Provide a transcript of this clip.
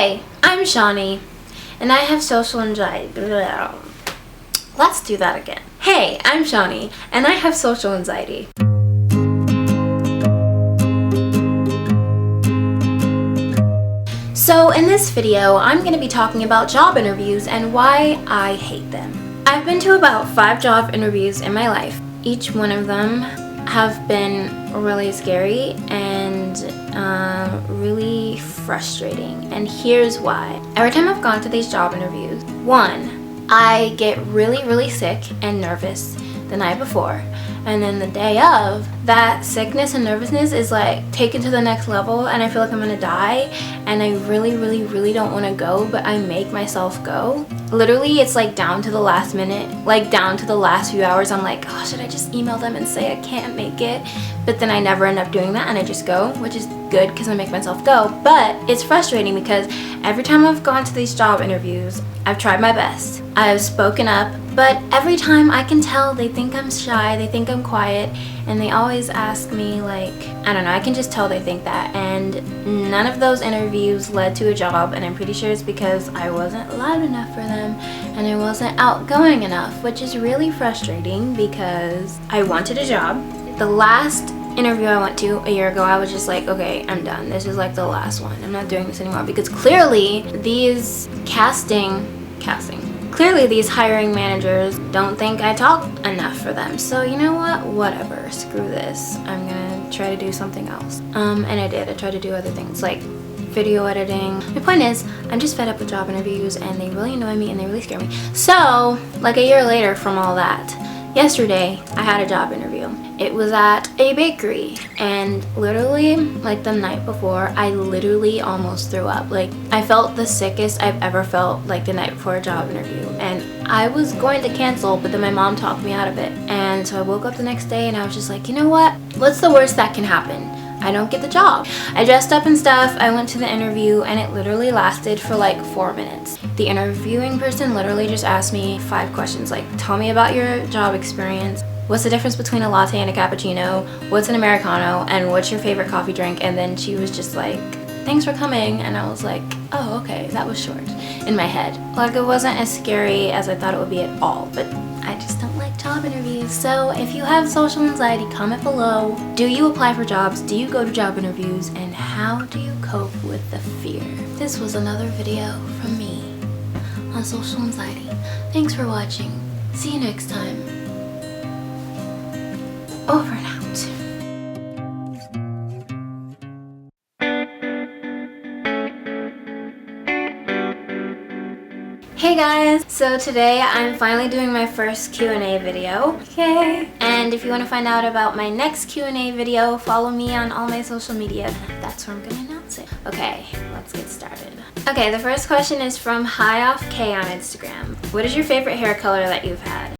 Hey, I'm Shani, and I have social anxiety. Let's do that again. Hey, I'm Shani, and I have social anxiety. So in this video, I'm going to be talking about job interviews and why I hate them. I've been to about 5 job interviews in my life. Each one of them have been really scary and really frustrating, and here's why. Every time I've gone to these job interviews, 1, I get really sick and nervous the night before, and then the day of, that sickness and nervousness is like taken to the next level, and I feel like I'm gonna die, and I really don't want to go, but I make myself go. Literally, it's like down to the last minute, like down to the last few hours, I'm like, oh, should I just email them and say I can't make it? But then I never end up doing that, and I just go, which is good because I make myself go. But it's frustrating because every time I've gone to these job interviews, I've tried my best. I've spoken up, but every time I can tell they think I'm shy, they think I'm quiet, and they always ask me, like, I don't know, I can just tell they think that. And none of those interviews led to a job, and I'm pretty sure it's because I wasn't loud enough for them and I wasn't outgoing enough, which is really frustrating because I wanted a job. The last interview I went to a year ago, I was just like, okay, I'm done. This is like the last one. I'm not doing this anymore because clearly these clearly these hiring managers don't think I talk enough for them. So you know what? Whatever. Screw this. I'm gonna try to do something else. And I did. I tried to do other things like video editing. My point is, I'm just fed up with job interviews and they really annoy me and they really scare me. So, like a year later from all that, yesterday I had a job interview. It was at a bakery, and literally, like the night before, I literally almost threw up. Like, I felt the sickest I've ever felt like the night before a job interview, and I was going to cancel, but then my mom talked me out of it. And so I woke up the next day and I was just like, you know what? What's the worst that can happen? I don't get the job. I dressed up and stuff, I went to the interview, and it literally lasted for like 4 minutes. The interviewing person literally just asked me 5 questions, like, tell me about your job experience, what's the difference between a latte and a cappuccino, what's an Americano, and what's your favorite coffee drink? And then she was just like, thanks for coming, and I was like, oh, okay, that was short in my head. Like, it wasn't as scary as I thought it would be at all, but I just don't like job interviews. So if you have social anxiety, comment below. Do you apply for jobs? Do you go to job interviews? And how do you cope with the fear? This was another video from me on social anxiety. Thanks for watching. See you next time. Over and out. Hey guys! So today I'm finally doing my first Q&A video. Yay! And if you want to find out about my next Q&A video, follow me on all my social media. That's where I'm going to announce it. Okay, let's get started. Okay, the first question is from HiOffK on Instagram. What is your favorite hair color that you've had?